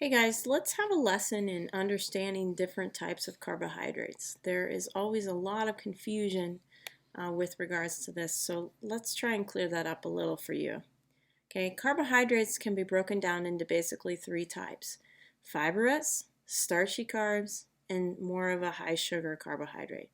Hey guys, let's have a lesson in understanding different types of carbohydrates. There is always a lot of confusion with regards to this, so let's try and clear that up a little for you. Okay, carbohydrates can be broken down into basically three types: fibrous, starchy carbs, and more of a high sugar carbohydrate.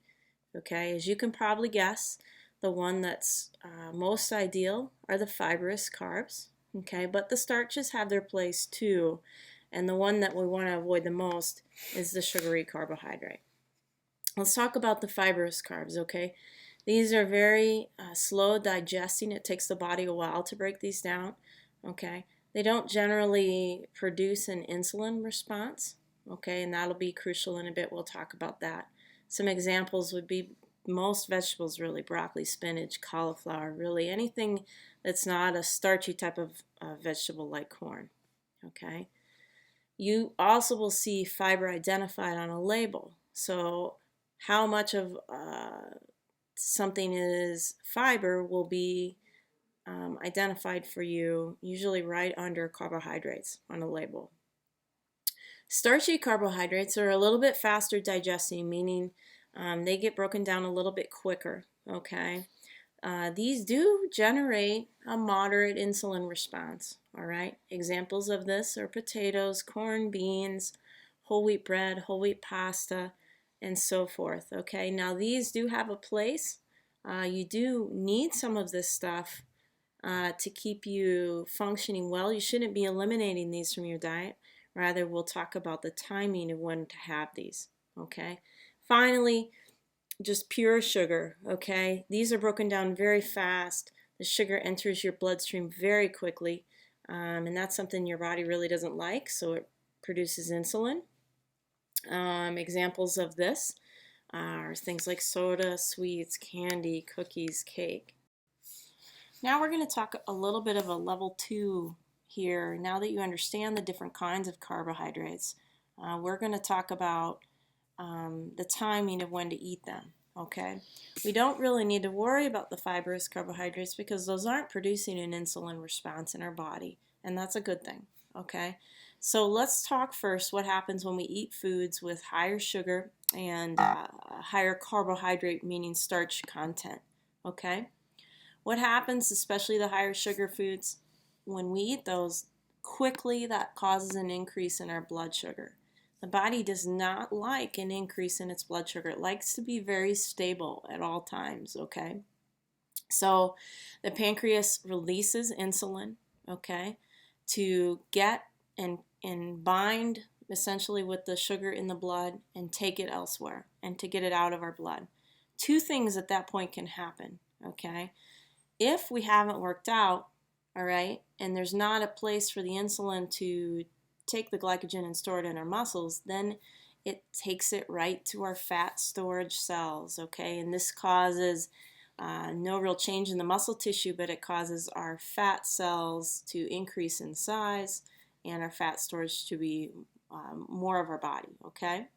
Okay, as you can probably guess, the one that's most ideal are the fibrous carbs. Okay, but the starches have their place too, and the one that we want to avoid the most is the sugary carbohydrate. Let's talk about the fibrous carbs. Okay, these are very slow digesting. It takes the body a while to break these down. Okay, they don't generally produce an insulin response. Okay, and that'll be crucial in a bit. We'll talk about that. Some examples would be most vegetables, really: broccoli, spinach, cauliflower, really anything that's not a starchy type of vegetable like corn. Okay, you also will see fiber identified on a label. So how much of something is fiber will be identified for you, usually right under carbohydrates on a label. Starchy carbohydrates are a little bit faster digesting, meaning they get broken down a little bit quicker. Okay, these do generate a moderate insulin response. All right, examples of this are potatoes, corn, beans, whole wheat bread, whole wheat pasta, and so forth. Okay, now these do have a place. You do need some of this stuff to keep you functioning well. You shouldn't be eliminating these from your diet. Rather, we'll talk about the timing of when to have these. Okay, finally, just pure sugar. Okay, these are broken down very fast. The sugar enters your bloodstream very quickly, and that's something your body really doesn't like, so it produces insulin. Examples of this are things like soda, sweets, candy, cookies, cake. Now we're going to talk a little bit of a level 2 here. Now that you understand the different kinds of carbohydrates, we're going to talk about the timing of when to eat them. Okay, we don't really need to worry about the fibrous carbohydrates because those aren't producing an insulin response in our body, and that's a good thing. Okay, so let's talk first what happens when we eat foods with higher sugar and higher carbohydrate, meaning starch content. Okay, what happens, especially the higher sugar foods, when we eat those quickly, that causes an increase in our blood sugar. The body does not like an increase in its blood sugar. It likes to be very stable at all times, okay? So the pancreas releases insulin, okay, to get and bind essentially with the sugar in the blood and take it elsewhere and to get it out of our blood. Two things at that point can happen, okay? If we haven't worked out, all right, and there's not a place for the insulin to take the glycogen and store it in our muscles, then it takes it right to our fat storage cells, okay? And this causes no real change in the muscle tissue, but it causes our fat cells to increase in size and our fat storage to be more of our body, okay?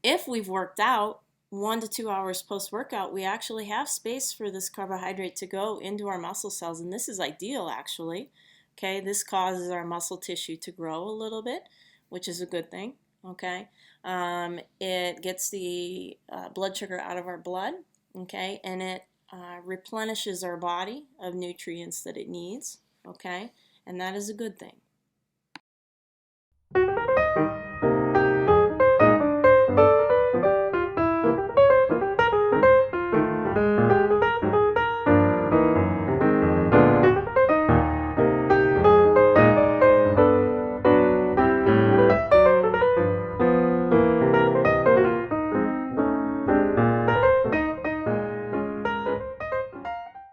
If we've worked out, 1 to 2 hours post-workout, we actually have space for this carbohydrate to go into our muscle cells, and this is ideal actually. Okay, this causes our muscle tissue to grow a little bit, which is a good thing. Okay, it gets the blood sugar out of our blood. Okay, and it replenishes our body of nutrients that it needs. Okay, and that is a good thing.